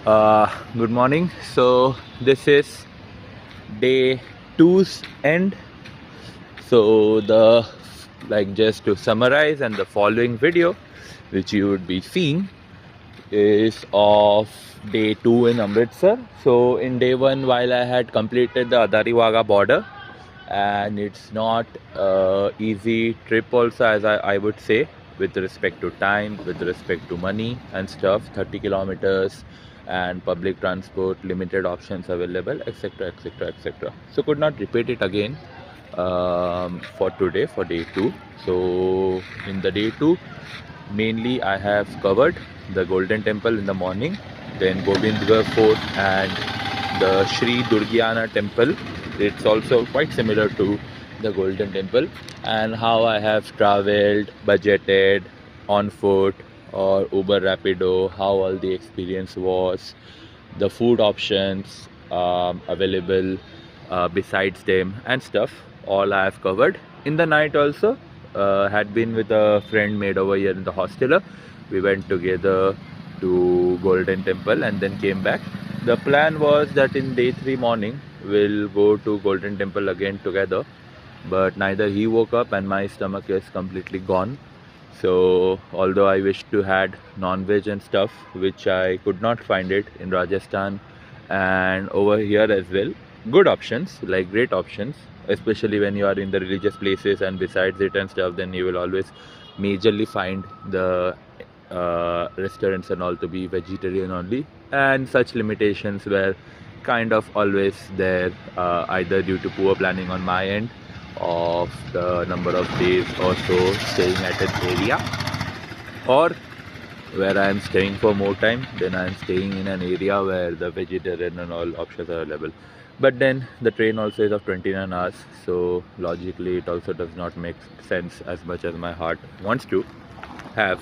Good morning. So this is day two's end. So just to summarize, and the following video which you would be seeing is of day 2 in Amritsar. So in day 1, while I had completed the Adari Wagah border, and it's not easy trip also, as I would say, with respect to time, with respect to money and stuff, 30 kilometers and public transport, limited options available, etc, etc, etc. So could not repeat it again for today, for day 2. So in the day 2, mainly I have covered the Golden Temple in the morning, then Gobindgarh Fort and the Sri Durgiana Temple. It's also quite similar to the Golden Temple, and how I have traveled, budgeted, on foot or Uber Rapido, how all the experience was, the food options available besides them and stuff, all I have covered. In the night also, had been with a friend made over here in the hostel. We went together to Golden Temple and then came back. The plan was that in day 3 morning we'll go to Golden Temple again together, but neither he woke up and my stomach is completely gone. So although I wished to had non-veg and stuff, which I could not find it in Rajasthan and over here as well, good options, like great options, especially when you are in the religious places and besides it and stuff, then you will always majorly find the restaurants and all to be vegetarian only, and such limitations were kind of always there, either due to poor planning on my end of the number of days or so staying at an area, or where I am staying for more time, then I am staying in an area where the vegetarian and all options are available. But then the train also is of 29 hours, so logically it also does not make sense as much as my heart wants to have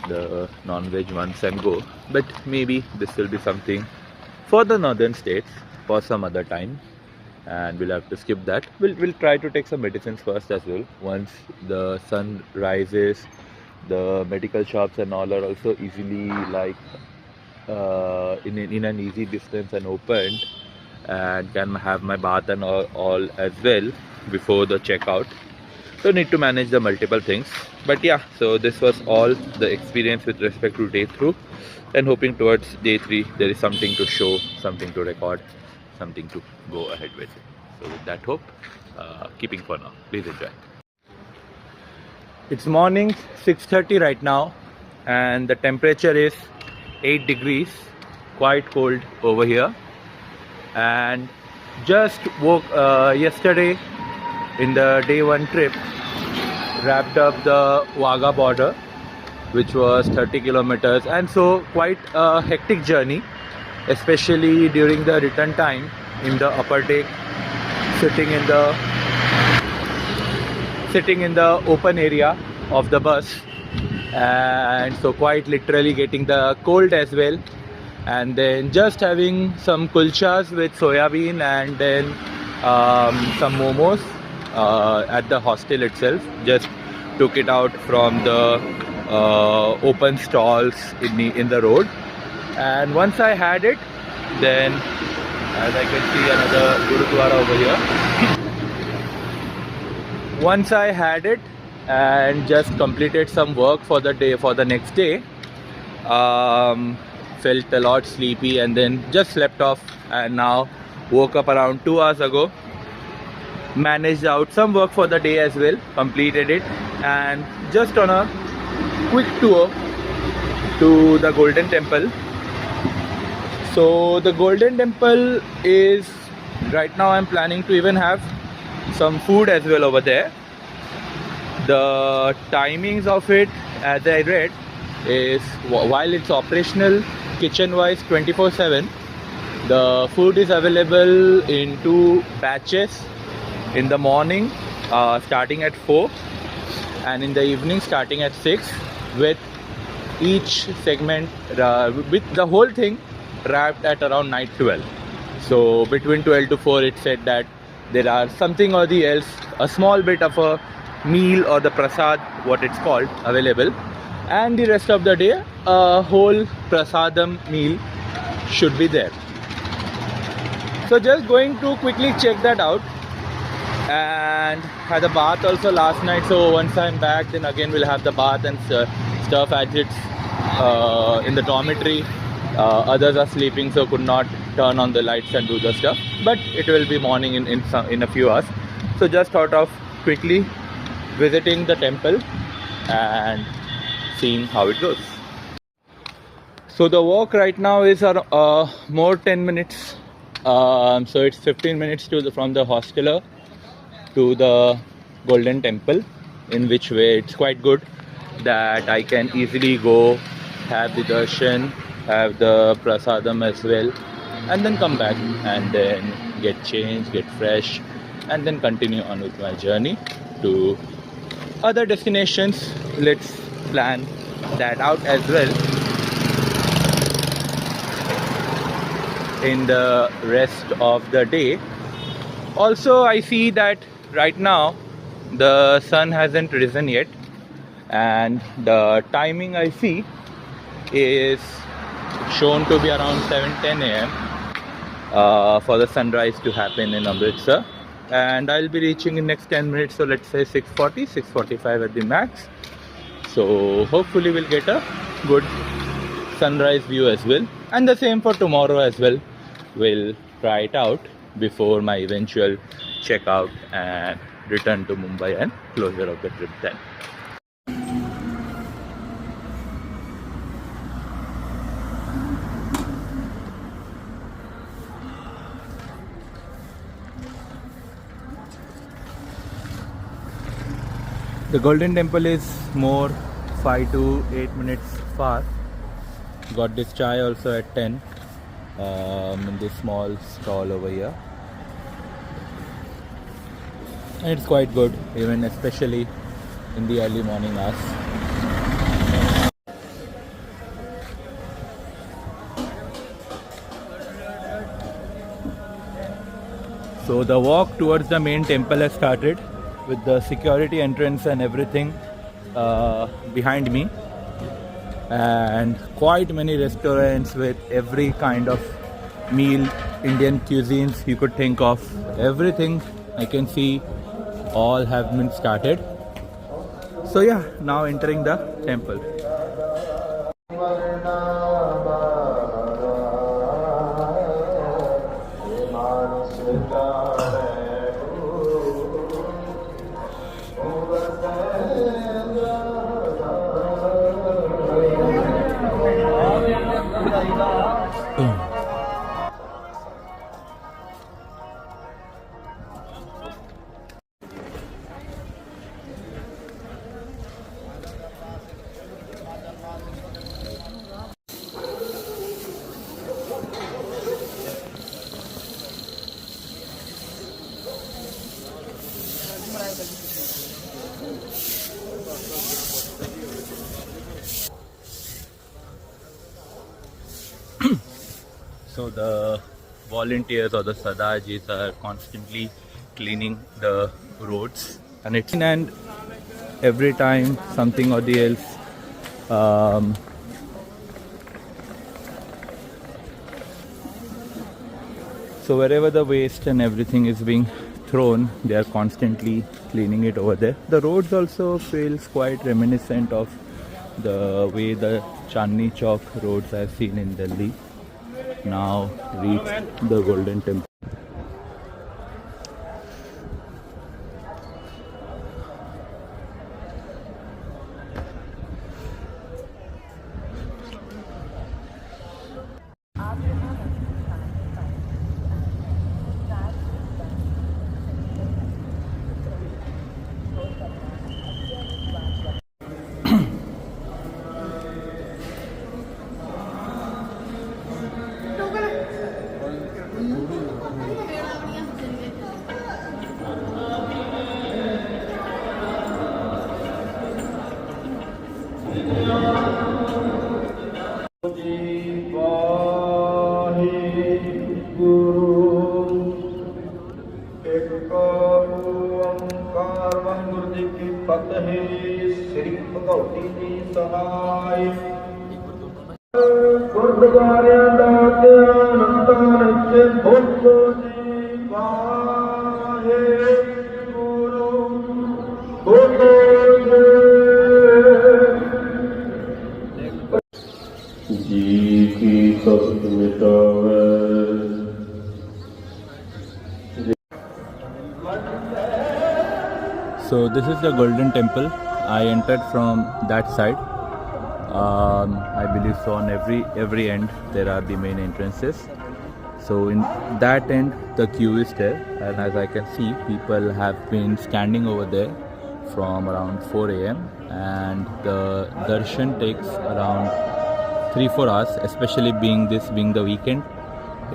the non-veg ones and go. But maybe this will be something for the northern states for some other time, and we'll have to skip that. We'll try to take some medicines first as well. Once the sun rises, the medical shops and all are also easily, like in an easy distance and opened, and can have my bath and all as well before the checkout. So need to manage the multiple things. But yeah, so this was all the experience with respect to day 2, and hoping towards day 3 there is something to show, something to record, something to go ahead with. So with that hope, keeping for now. Please enjoy. It's morning 6:30 right now, and the temperature is 8 degrees, quite cold over here. And just woke yesterday in the day 1 trip, wrapped up the Wagah border, which was 30 kilometers, and so quite a hectic journey, especially during the return time in the upper deck, sitting in the open area of the bus, and so quite literally getting the cold as well. And then just having some kulchas with soya bean, and then some momos at the hostel itself. Just took it out from the open stalls in the road, and once I had it, then as I can see another Gurudwara over here. Once I had it and just completed some work for the day, for the next day, felt a lot sleepy and then just slept off, and now woke up around 2 hours ago, managed out some work for the day as well, completed it, and just on a quick tour to the Golden Temple. So the Golden Temple is, right now I'm planning to even have some food as well over there. The timings of it, as I read, is while it's operational kitchen wise 24/7, the food is available in 2 batches, in the morning starting at 4 and in the evening starting at 6, with each segment with the whole thing wrapped at around night 12. So between 12 to 4 it said that there are something or the else, a small bit of a meal or the prasad, what it's called, available, and the rest of the day a whole prasadam meal should be there. So just going to quickly check that out, and had a bath also last night. So once I'm back, then again we'll have the bath and stuff as it's in the dormitory. Others are sleeping, so could not turn on the lights and do the stuff. But it will be morning in a few hours. So just thought of quickly visiting the temple and seeing how it goes. So the walk right now is more 10 minutes. So it's 15 minutes from the hostela to the Golden Temple, in which way it's quite good that I can easily go, have the darshan, have the prasadam as well, and then come back and then get changed, get fresh, and then continue on with my journey to other destinations. Let's plan that out as well in the rest of the day. Also, I see that right now the sun hasn't risen yet, and the timing I see is shown to be around 7:10 a.m. For the sunrise to happen in Amritsar, and I'll be reaching in next 10 minutes, so let's say 6:40, 6:45 at the max. So hopefully we'll get a good sunrise view as well, and the same for tomorrow as well. We'll try it out before my eventual checkout and return to Mumbai and closure of the trip then. The Golden Temple is more 5 to 8 minutes far. Got this chai also at 10 in this small stall over here. And it's quite good, even especially in the early morning hours. So the walk towards the main temple has started, with the security entrance and everything behind me, and quite many restaurants with every kind of meal, Indian cuisines you could think of. Everything I can see all have been started. So yeah, now entering the temple. So the volunteers or the Sadajis are constantly cleaning the roads, and every time something or the else so wherever the waste and everything is being thrown, they are constantly cleaning it over there. The roads also feels quite reminiscent of the way the Chandni Chowk roads I've seen in Delhi now reach the Golden Temple. Sri Bhagavati Sahai ਗੁਰਦੁਆਰਿਆਂ ਦਾ ਧਿਆਨ ਧੰਨ ਬੋਲੋ ਜੀ ਵਾਹਿਗੁਰੂ ਬੋਲੋ ਜੀ ਕੀ ਕਸਤ ਮਿਟਾਵੇ। So this is the Golden Temple. I entered from that side. I believe so. On every end there are the main entrances. So in that end the queue is there, and as I can see, people have been standing over there from around 4 a.m. and the darshan takes around 3-4 hours, especially being the weekend.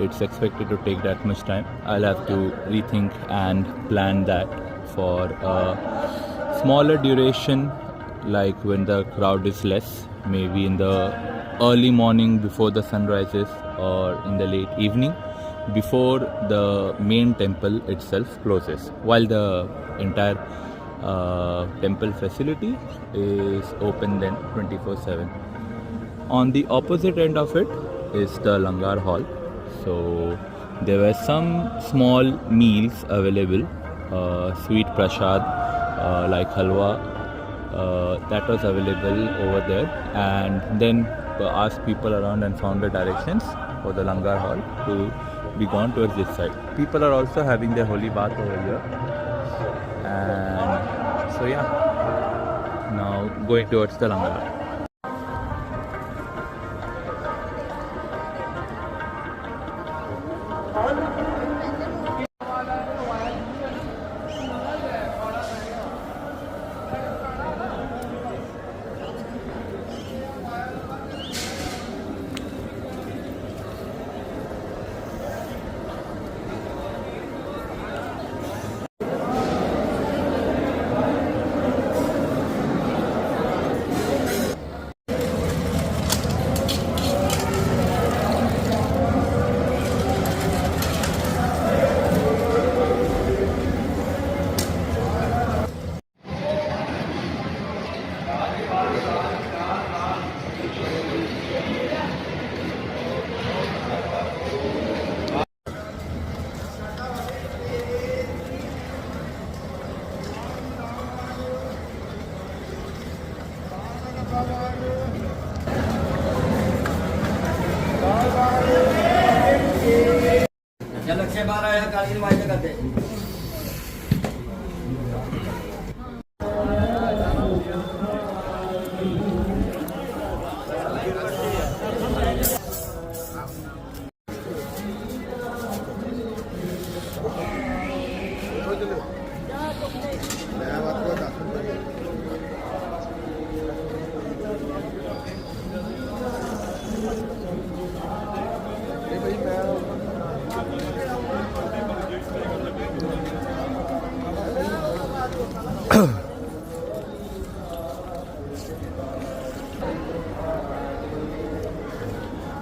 It's expected to take that much time. I'll have to rethink and plan that for a smaller duration, like when the crowd is less, maybe in the early morning before the sun rises, or in the late evening before the main temple itself closes, while the entire temple facility is open then 24/7. On the opposite end of it is the Langar hall. So there were some small meals available, sweet prasad like halwa, that was available over there, and then asked people around and found the directions for the Langar hall to be gone towards this side. People are also having their holy bath over here, and so yeah, now going towards the Langar.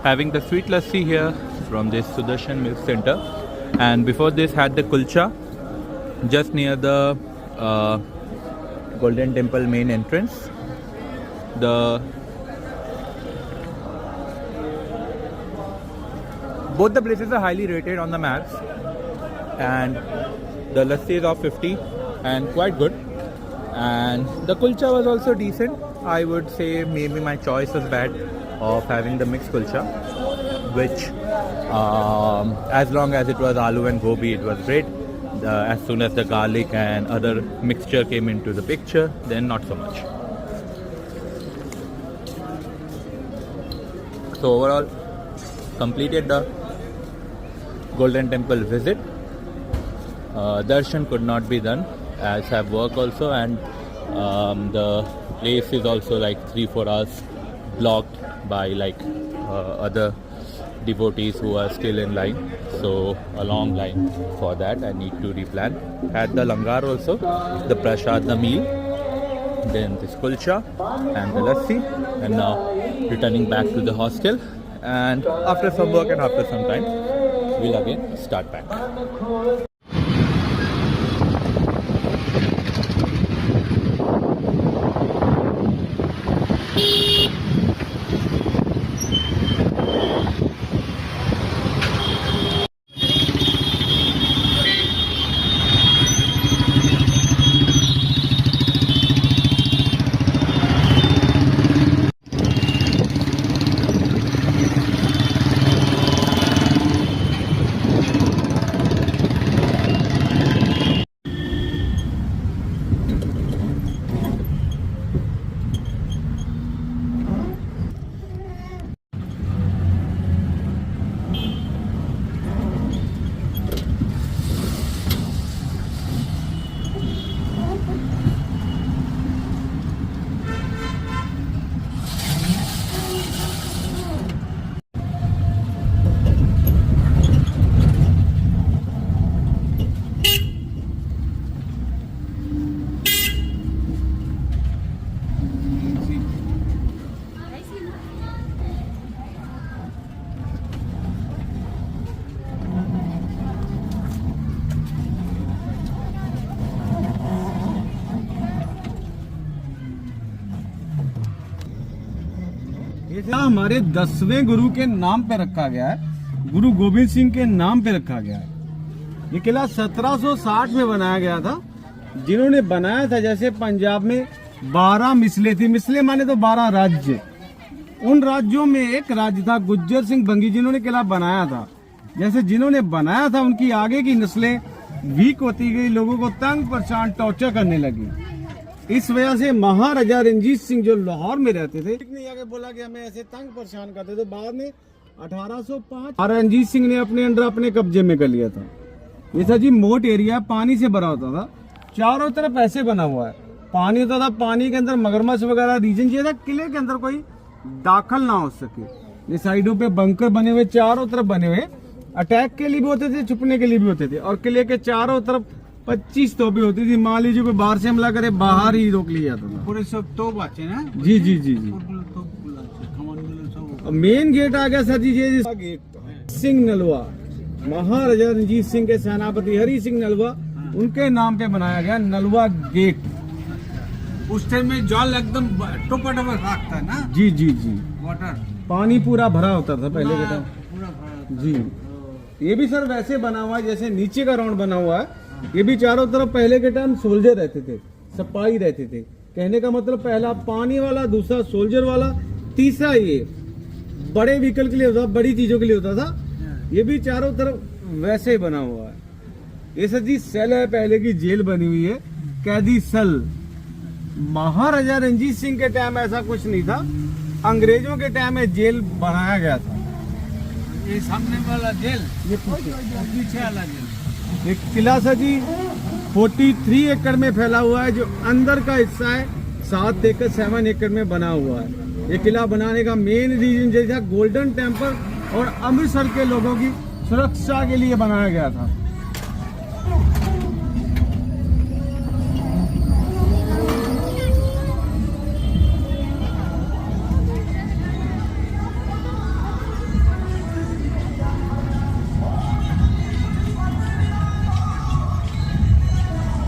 Having the sweet lassi here from this Sudarshan Milk Center, and before this had the kulcha just near the Golden Temple main entrance. Both the places are highly rated on the maps, and the lassi is of 50 and quite good, and the kulcha was also decent. I would say maybe my choice was bad of having the mixed kulcha, which as long as it was aloo and gobi, it was great. As soon as the garlic and other mixture came into the picture, then not so much. So overall, completed the Golden Temple visit. Darshan could not be done as I have work also, and the place is also like 3-4 hours blocked by like other devotees who are still in line, so a long line for that. I need to replan. Had the langar also, the prasad, the meal, then this kulcha and the lassi, and now returning back to the hostel, and after some work and after some time we'll again start back. हमारे 10वें गुरु के नाम पे रखा गया है, गुरु गोविंद सिंह के नाम पे रखा गया है। ये किला 1760 में बनाया गया था। जिन्होंने बनाया था, जैसे पंजाब में 12 मिसले थी, मिसले माने तो 12 राज्य, उन राज्यों में एक राज्य था गुज्जर सिंह बंगी, जिन्होंने किला बनाया था। जैसे जिन्होंने बनाया था उनकी आगे की नस्लें वीक होती गई, लोगों को तंग परेशान टॉर्चर करने लगी। इस वजह से महाराजा रणजीत सिंह जो लाहौर में रहते थे, ने आगे बोला कि हमें ऐसे तंग परेशान करते, तो बाद में 1805 रणजीत सिंह ने अपने अंडर अपने कब्जे में कर लिया था। ये था जी मोट एरिया, पानी से भरा होता था, चारों तरफ ऐसे बना हुआ है, पानी होता था, पानी के अंदर मगरमच्छ वगैरह रीजन चाहिए था, किले के अंदर कोई दाखिल ना हो सके। ये साइडों पे बंकर बने हुए, चारों तरफ बने हुए, अटैक के लिए भी होते थे, छुपने के लिए भी होते थे, और किले के चारों तरफ 25 तोपें होती थी। मान लीजिए कोई बाहर से हमला करे, बाहर ही रोक लिया जाता था। पूरे सब तोप আছে ना जी जी जी जी। मेन गेट आ गया सर जी, ये गेट सिंह नलवा, महाराजा रणजीत सिंह के सेनापति हरि सिंह नलवा, उनके नाम पे बनाया गया नलवा गेट। उस टाइम में जल एकदम टोपा टोपा रखता है ना, जी जी जी, वाटर पानी पूरा भरा होता था पहले के टाइम पूरा भरा। जी। ये भी सर वैसे बना हुआ है जैसे नीचे का राउंड बना हुआ है। ये भी चारों तरफ पहले के टाइम सोल्जर रहते थे, सिपाही रहते थे। कहने का मतलब पहला पानी वाला, दूसरा सोल्जर वाला, तीसरा ये बड़े व्हीकल के लिए होता, बड़ी चीजों के लिए होता था। ये भी चारों तरफ वैसे ही बना हुआ है। ये सर जी सेल है, पहले की जेल बनी हुई है, कैदी सेल। महाराजा रणजीत सिंह के टाइम ऐसा कुछ नहीं था, अंग्रेजों के टाइम में जेल बनाया गया था। ये सामने वाला जेल, ये पीछे वाला जेल। एक किला सर जी 43 एकड़ में फैला हुआ है, जो अंदर का हिस्सा है 7 एकड़ में बना हुआ है। ये किला बनाने का मेन रीजन जैसा गोल्डन टेम्पल और अमृतसर के लोगों की सुरक्षा के लिए बनाया गया था।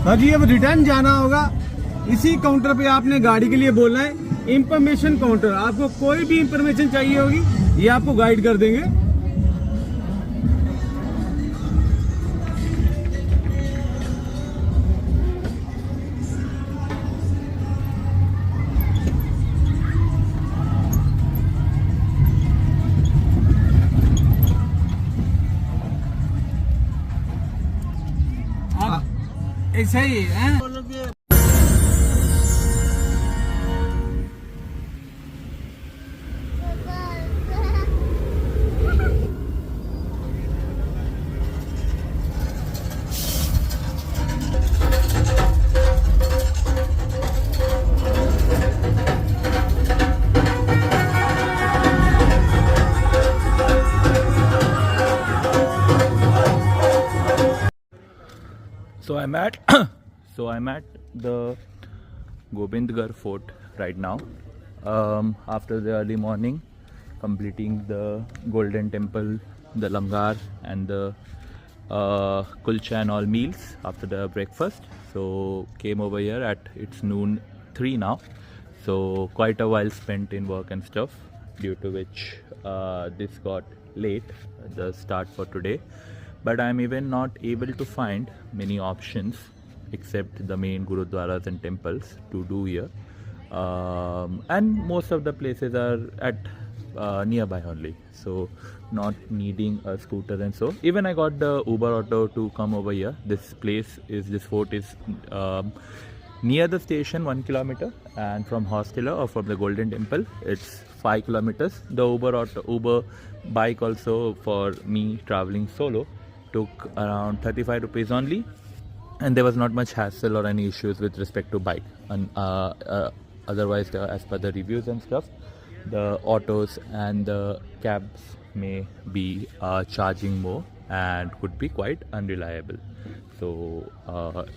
सर जी अब रिटर्न जाना होगा, इसी काउंटर पे आपने गाड़ी के लिए बोलना है, इंफॉर्मेशन काउंटर। आपको कोई भी इंफॉर्मेशन चाहिए होगी, ये आपको गाइड कर देंगे। ऐसा ही है। So I'm at the Gobindgarh Fort right now. After the early morning, completing the Golden Temple, the Langar, and the kulcha and all meals after the breakfast. So came over here at it's noon 3 now. So quite a while spent in work and stuff, due to which this got late, the start for today. But I'm even not able to find many options except the main gurudwaras and temples to do here, and most of the places are at nearby only, so not needing a scooter. And so even I got the Uber auto to come over here. This fort is near the station 1 kilometer, and from Hostella or from the Golden Temple it's 5 kilometers. The Uber bike also for me traveling solo took around 35 rupees only, and there was not much hassle or any issues with respect to bike. And otherwise, as per the reviews and stuff, the autos and the cabs may be charging more and could be quite unreliable. So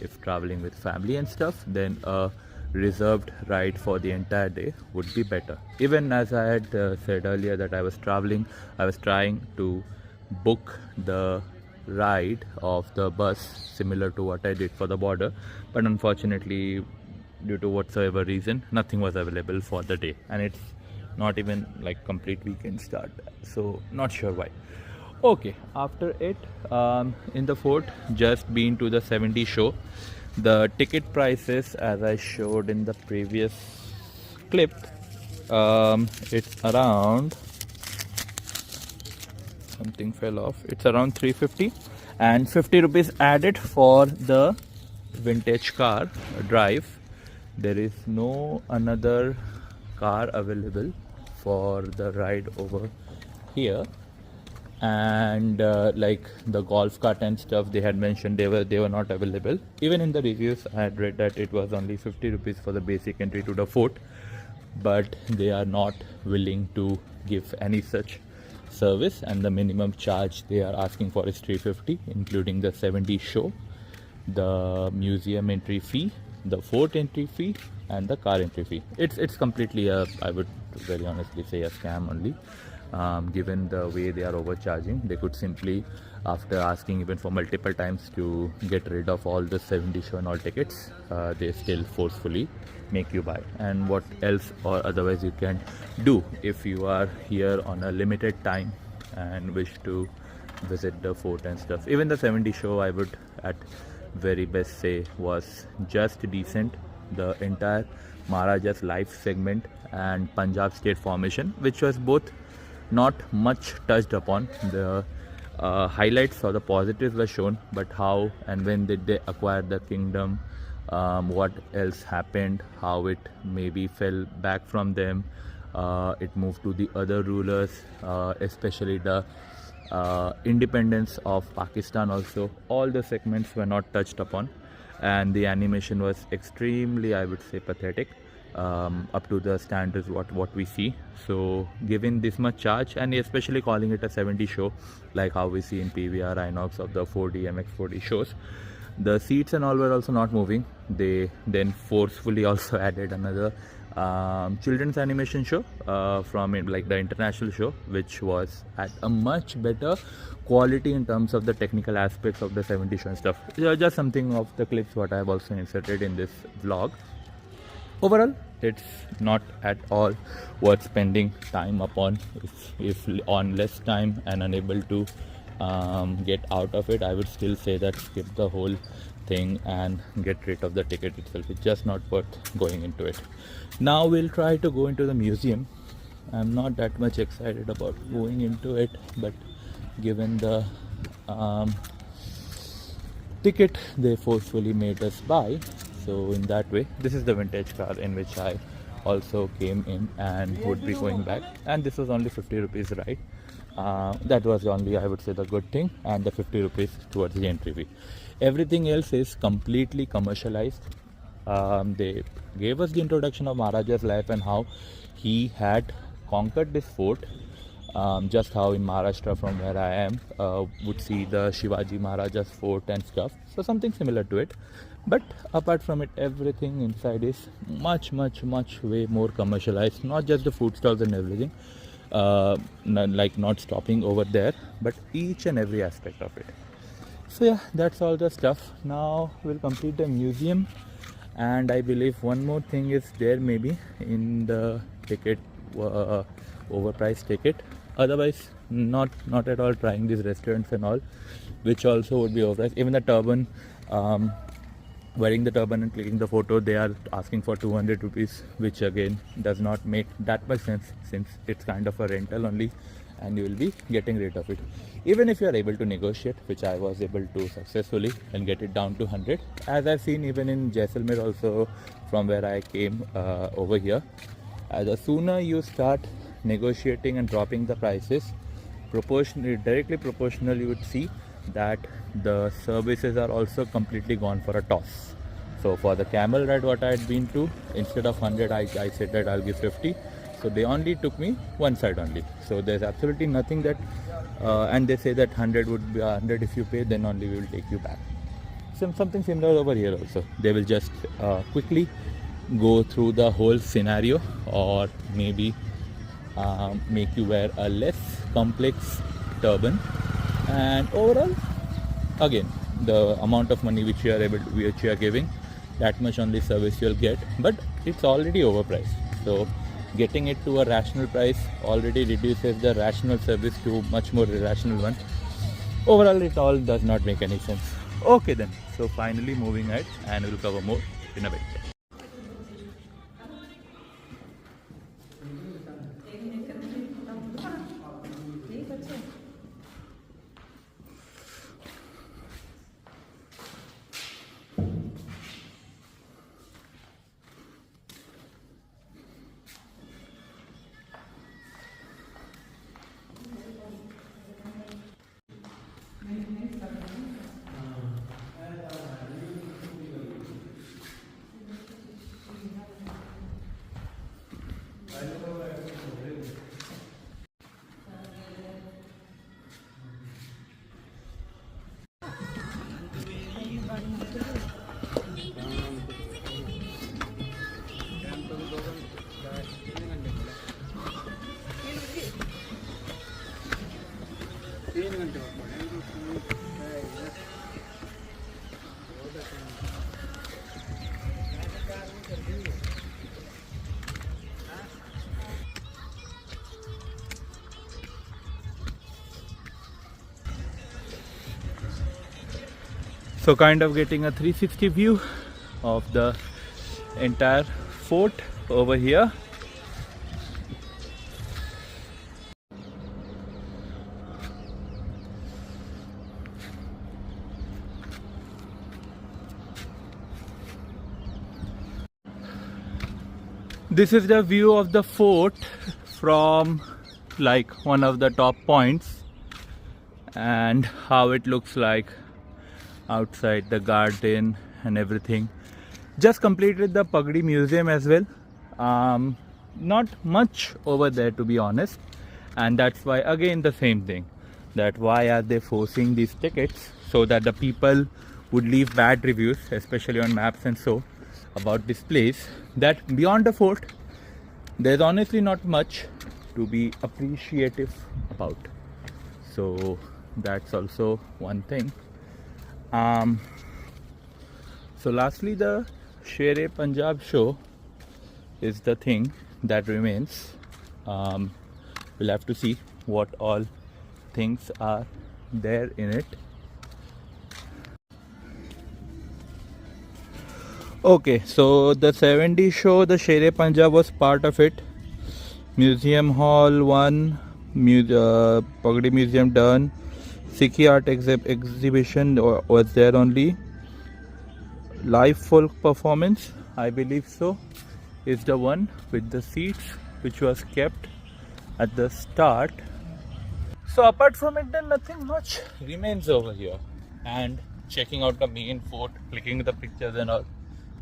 if traveling with family and stuff, then a reserved ride for the entire day would be better. Even as I had said earlier that I was trying to book the ride of the bus similar to what I did for the border, but unfortunately due to whatsoever reason nothing was available for the day, and it's not even like complete weekend start, so not sure why. Okay, after it, in the fort, just been to the 70 show. The ticket prices, as I showed in the previous clip, it's around, something fell off, it's around 350 and 50 rupees added for the vintage car drive. There is no another car available for the ride over here, and like the golf cart and stuff they had mentioned, they were not available. Even in the reviews I had read that it was only 50 rupees for the basic entry to the fort, but they are not willing to give any such service, and the minimum charge they are asking for is 350, including the 70 show, the museum entry fee, the fort entry fee, and the car entry fee. It's completely a, I would very honestly say, a scam only. Given the way they are overcharging, they could simply, after asking even for multiple times to get rid of all the 70 show and all tickets, they still forcefully make you buy. And what else or otherwise you can do if you are here on a limited time and wish to visit the fort and stuff. Even the 70 show, I would at very best say, was just decent. The entire Maharaja's life segment and Punjab state formation, which was both not much touched upon. The highlights or the positives were shown, but how and when did they acquire the kingdom, what else happened, how it maybe fell back from them, it moved to the other rulers, especially the independence of Pakistan also. All the segments were not touched upon, and the animation was extremely, I would say, pathetic, up to the standards what we see. So given this much charge, and especially calling it a 70 show, like how we see in PVR Inox of the 4D MX4D shows, the seats and all were also not moving. They then forcefully also added another children's animation show from it, like the international show, which was at a much better quality in terms of the technical aspects of the 70 show and stuff. Just something of the clips what I have also inserted in this vlog. Overall, it's not at all worth spending time upon. If on less time and unable to get out of it, I would still say that skip the whole thing and get rid of the ticket itself. It's just not worth going into it. Now we'll try to go into the museum. I'm not that much excited about going into it, but given the ticket they forcefully made us buy, so in that way, this is the vintage car in which I also came in and would be going back, and this was only 50 rupees, right? That was only, I would say, the good thing, and the 50 rupees towards the entry fee. Everything else is completely commercialized. They gave us the introduction of Maharaja's life and how he had conquered this fort, just how in Maharashtra from where I am would see the Shivaji Maharaja's fort and stuff, so something similar to it. But apart from it, everything inside is much way more commercialized. Not just the food stalls and everything, like not stopping over there, but each and every aspect of it. So yeah, that's all the stuff. Now we'll complete the museum, and I believe one more thing is there maybe in the ticket, overpriced ticket. Otherwise, not at all trying these restaurants and all, which also would be overpriced. Even the turban, wearing the turban and clicking the photo, they are asking for 200 rupees, which again does not make that much sense, since it's kind of a rental only and you will be getting rid of it. Even if you are able to negotiate, which I was able to successfully, and get it down to 100, as I've seen even in Jaisalmer also from where I came over here. The sooner you start negotiating and dropping the prices, directly proportional, you would see that the services are also completely gone for a toss. So for the camel ride what I had been to, instead of 100 I said that I'll give 50, so they only took me one side only. So there's absolutely nothing that and they say that 100 would be 100 if you pay, then only we will take you back. Something similar over here also. They will just quickly go through the whole scenario, or maybe make you wear a less complex turban, and overall, again, the amount of money which you are giving, that much only service you'll get, but it's already overpriced. So getting it to a rational price already reduces the rational service to much more irrational one. Overall, it all does not make any sense. Okay then, so finally moving ahead, and we'll cover more in a bit. So kind of getting a 360 view of the entire fort over here. This is the view of the fort from like one of the top points, and how it looks like outside the garden and everything. Just completed the Pagdi Museum as well. Not much over there, to be honest, and that's why again the same thing, that why are they forcing these tickets so that the people would leave bad reviews, especially on maps and so, about this place, that beyond the fort there's honestly not much to be appreciative about. So that's also one thing. So lastly, the Sher-e-Punjab show is the thing that remains. We'll have to see what all things are there in it. Okay, so the 70 show, the Sher-e-Punjab was part of it. Museum Hall 1, Pagdi Museum done. Sikhi art exhibition was there only. Live folk performance, I believe so, is the one with the seats which was kept at the start. So apart from it, then nothing much remains over here. And checking out the main fort, clicking the pictures and all,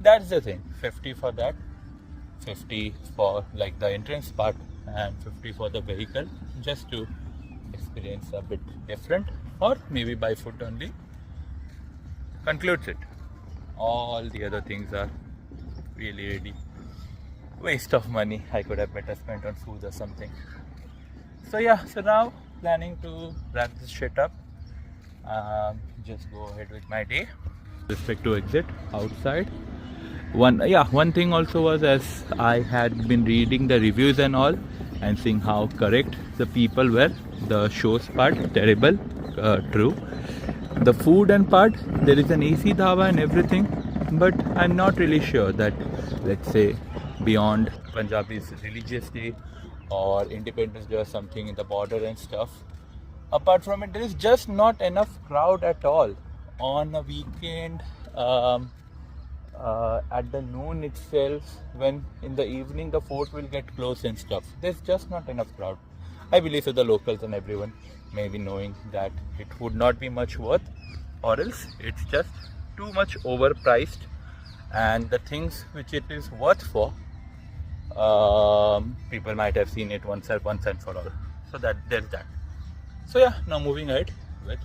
that's the thing. 50 for that, 50 for like the entrance part, and 50 for the vehicle, just to experience a bit different, or maybe by foot only. Concludes it. All the other things are really waste of money. I could have better spent on food or something. So yeah, so now planning to wrap this shit up. Just go ahead with my day. Respect to exit outside. One thing also was, as I had been reading the reviews and all, and seeing how correct the people were. The shows part, terrible, true. The food and part, there is an AC dhaba and everything, but I'm not really sure that, let's say, beyond Punjabi's religious day or Independence Day or something in the border and stuff, apart from it, there is just not enough crowd at all. On a weekend, at the noon itself, when in the evening the fort will get closed and stuff, there's just not enough crowd. I believe so the locals and everyone may be knowing that it would not be much worth, or else it's just too much overpriced, and the things which it is worth for, people might have seen it once and for all. So that there's that. So yeah, now moving ahead with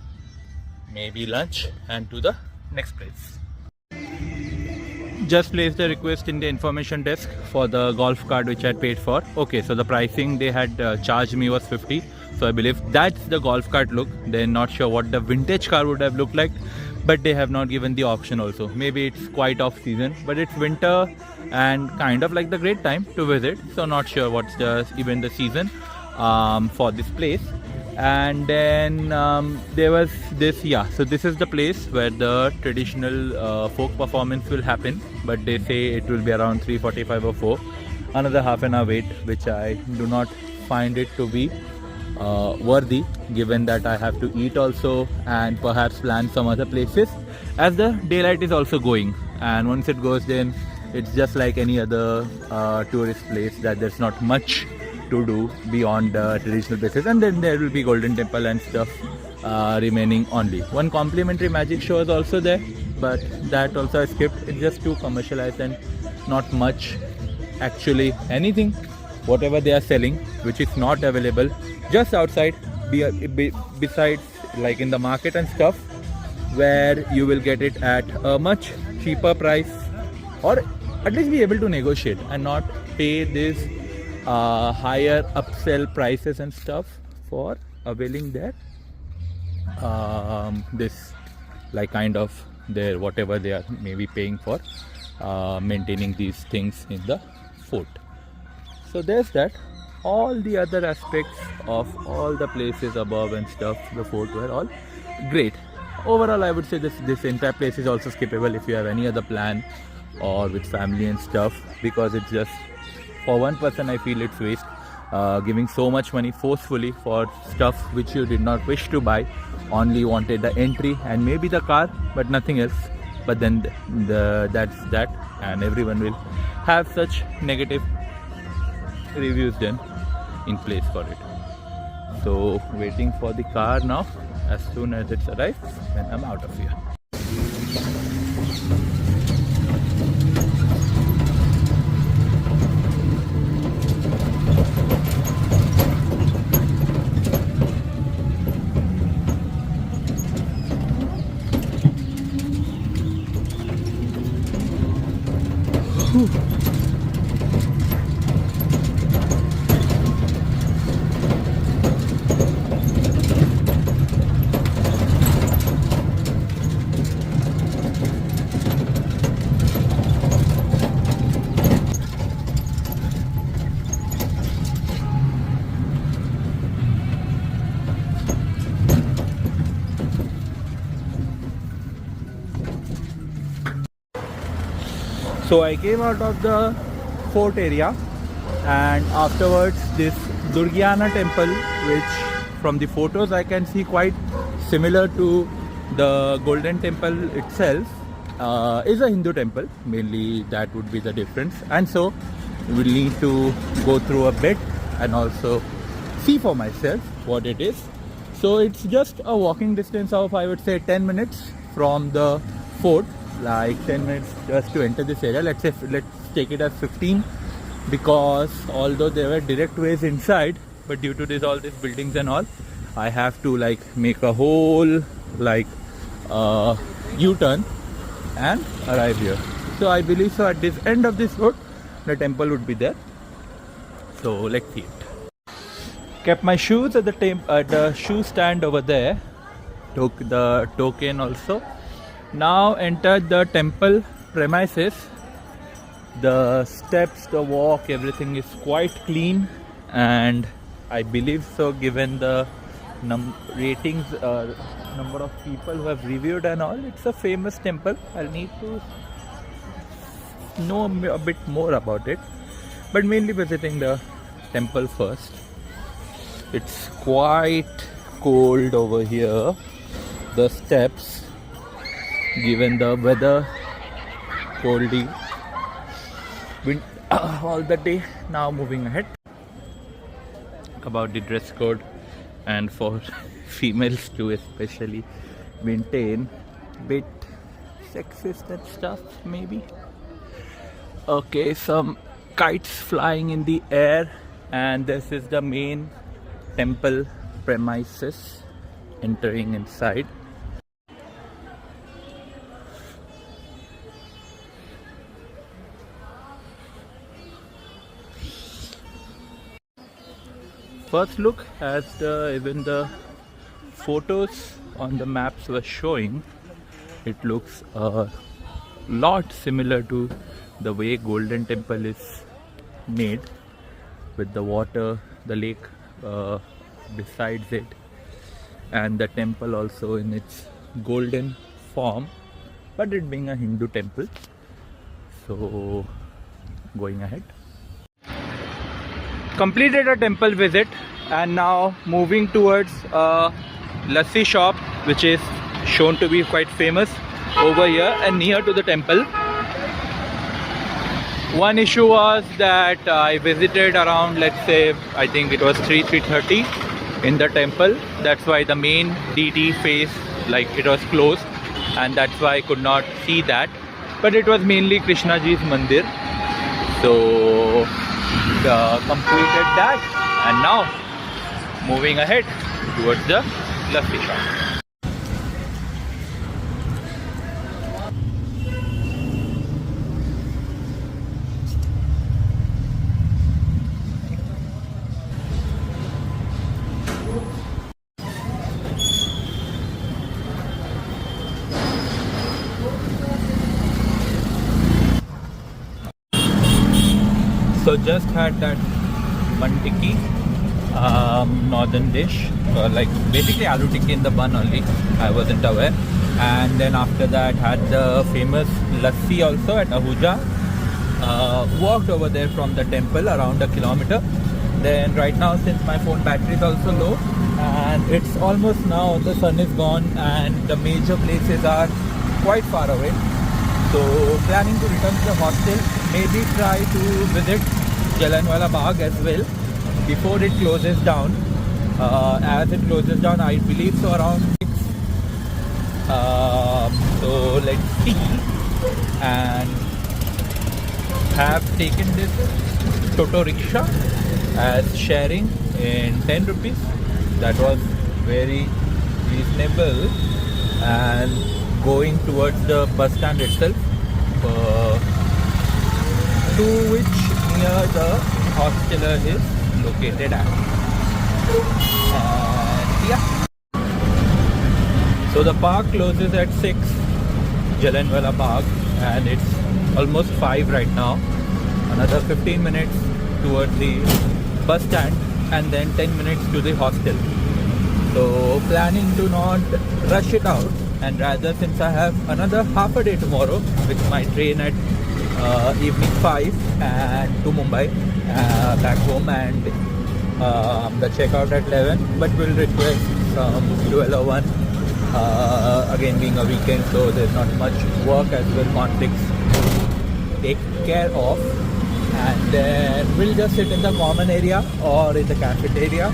maybe lunch and to the next place. Just placed the request in the information desk for the golf cart which I had paid for. Okay, so the pricing they had charged me was 50. So I believe that's the golf cart look. They're not sure what the vintage car would have looked like. but they have not given the option also. Maybe it's quite off season, but it's winter and kind of like the great time to visit. So not sure what's even the season for this place. And then there was this, yeah, so this is the place where the traditional folk performance will happen, but they say it will be around 3:45 or 4, another half an hour wait, which I do not find it to be worthy, given that I have to eat also and perhaps plan some other places, as the daylight is also going, and once it goes, then it's just like any other tourist place, that there's not much to do beyond traditional places. And then there will be Golden Temple and stuff remaining only. One complimentary magic show is also there, but that also I skipped. It's just too commercialized and not much actually anything whatever they are selling which is not available just outside, besides like in the market and stuff, where you will get it at a much cheaper price, or at least be able to negotiate and not pay this higher upsell prices and stuff for availing their this like kind of their whatever they are maybe paying for maintaining these things in the fort. So there's that. All the other aspects of all the places above and stuff, the fort, were all great. Overall, I would say this entire place is also skippable if you have any other plan or with family and stuff, because it's just, for one person I feel it's waste giving so much money forcefully for stuff which you did not wish to buy, only wanted the entry and maybe the car but nothing else. But then that's that, and everyone will have such negative reviews then in place for it. So waiting for the car now. As soon as it's arrived, then I'm out of here. So I came out of the fort area, and afterwards this Durgiana temple, which from the photos I can see quite similar to the Golden Temple itself, is a Hindu temple. Mainly that would be the difference, and so we'll need to go through a bit and also see for myself what it is. So it's just a walking distance of, I would say, 10 minutes from the fort. Like 10 minutes just to enter this area. Let's take it as 15, because although there were direct ways inside, but due to this all these buildings and all, I have to like make a whole like U-turn and arrive here. So I believe so at this end of this road the temple would be there. So let's see it. Kept my shoes at the shoe stand over there. Took the token also. Now entered the temple premises. The steps, the walk, everything is quite clean, and I believe so, given the ratings, number of people who have reviewed and all, it's a famous temple. I'll need to know a bit more about it, but mainly visiting the temple first. It's quite cold over here, the steps, given the weather, coldy wind all the day. Now moving ahead, about the dress code, and for females to especially maintain bit sexist and stuff maybe. Okay, some kites flying in the air, and this is the main temple premises. Entering inside. First look, as even the photos on the maps were showing, it looks a lot similar to the way Golden Temple is made, with the water, the lake besides it, and the temple also in its golden form, but it being a Hindu temple. So going ahead, completed a temple visit and now moving towards a lassi shop which is shown to be quite famous over here and near to the temple. One issue was that I visited around, let's say, I think it was 3:30 in the temple. That's why the main DT face, like, it was closed, and that's why I could not see that. But it was mainly Krishna Ji's mandir. So completed that, and now moving ahead towards the lassi shop. So just had that bun tikki, northern dish, like basically aloo tikki in the bun only. I wasn't aware. And then after that had the famous lassi also at Ahuja. Walked over there from the temple around a kilometer. Then right now, since my phone battery is also low and it's almost now the sun is gone and the major places are quite far away. So planning to return to the hostel, maybe try to visit Jallianwala Bagh as well before it closes down. As it closes down, I believe so around 6. So let's see. And have taken this Toto rickshaw as sharing in 10 rupees. That was very reasonable, and going towards the bus stand itself, to which near the hosteler is located at. And yeah, so the park closes at 6, Jallianwala Bagh, and it's almost 5 right now. Another 15 minutes towards the bus stand and then 10 minutes to the hostel. So planning to not rush it out, and rather, since I have another half a day tomorrow with my train at evening 5 and to Mumbai, back home, and the checkout at 11, but we'll request some 12:01, again being a weekend, so there's not much work as well, conflicts to take care of. And then we'll just sit in the common area or in the cafeteria.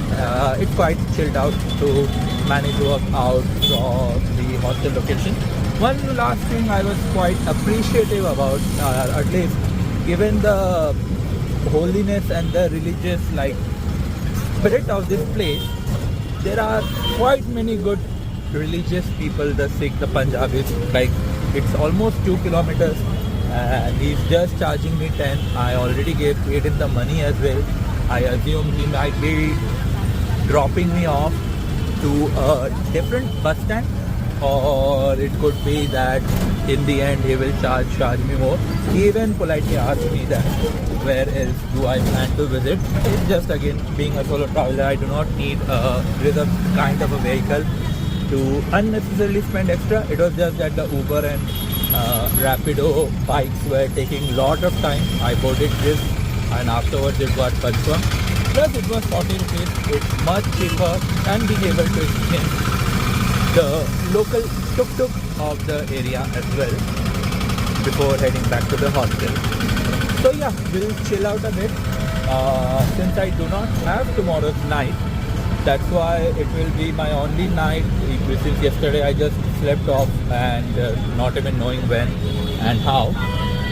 It's quite chilled out to manage work out from the hostel location. One last thing I was quite appreciative about, at least given the holiness and the religious spirit of this place, there are quite many good religious people, the Sikh, the Punjabis. It's almost 2 kilometers. And he's just charging me 10. I already paid him the money as well. I assume he might be dropping me off to a different bus stand, or it could be that in the end he will charge me more. He even politely asked me that where else do I plan to visit. It's just, again, being a solo traveler, I do not need a reserved kind of a vehicle to unnecessarily spend extra. It was just that the Uber and Rapido bikes were taking a lot of time. I boarded this and afterwards it got confirmed. Plus it was 40 rupees. It's much cheaper, and being able to experience the local tuk-tuk of the area as well before heading back to the hostel. So yeah, we'll chill out a bit. Since I do not have tomorrow's night, that's why it will be my only night. Since yesterday I just slept off and not even knowing when and how.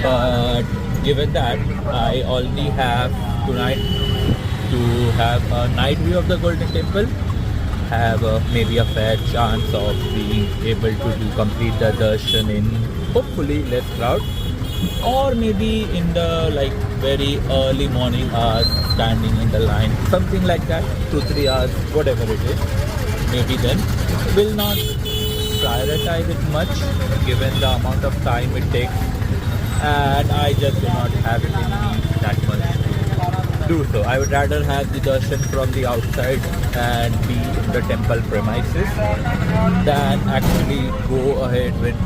But given that I only have tonight to have a night view of the Golden Temple, have maybe a fair chance of being able to complete the darshan in hopefully less crowd, or maybe in the very early morning hours, standing in the line, something like that, 2-3 hours, whatever it is. Maybe then will not prioritize it much given the amount of time it takes, and I just do not have it in me that much to do so. I would rather have the darshan from the outside and be in the temple premises than actually go ahead with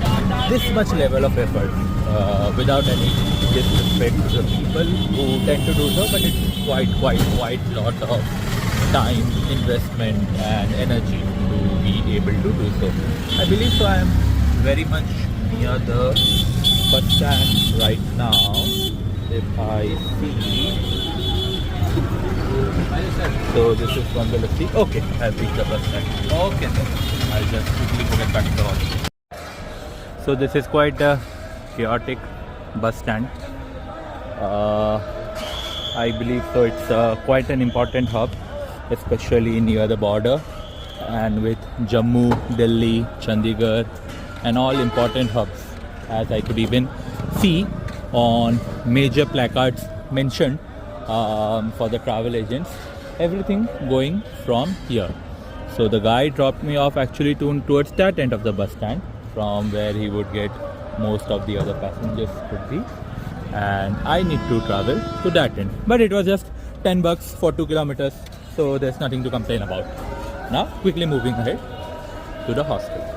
this much level of effort without any disrespect to the people who tend to do so, but it's quite lot of time, investment and energy to be able to do so. I believe so. I am very much near the bus stand right now. If I see, so this is from the Lassi. Okay, I've reached the bus stand. Okay, I'll just quickly go get back to the hospital. So this is quite a chaotic bus stand. I believe so. It's quite an important hub, especially near the border, and with Jammu, Delhi, Chandigarh, and all important hubs, as I could even see on major placards mentioned for the travel agents. Everything going from here. So the guy dropped me off actually towards that end of the bus stand, from where he would get most of the other passengers could be, and I need to travel to that end. But it was just $10 for 2 kilometers, so there's nothing to complain about. Now quickly moving ahead to the hostel.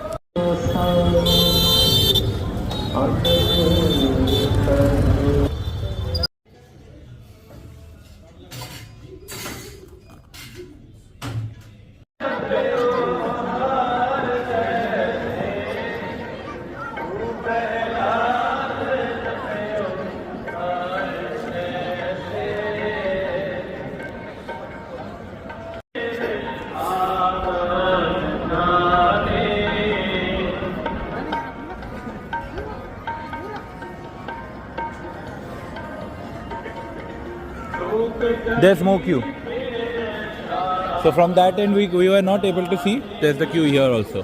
There's more queue. So from that end we were not able to see. There's the queue here also.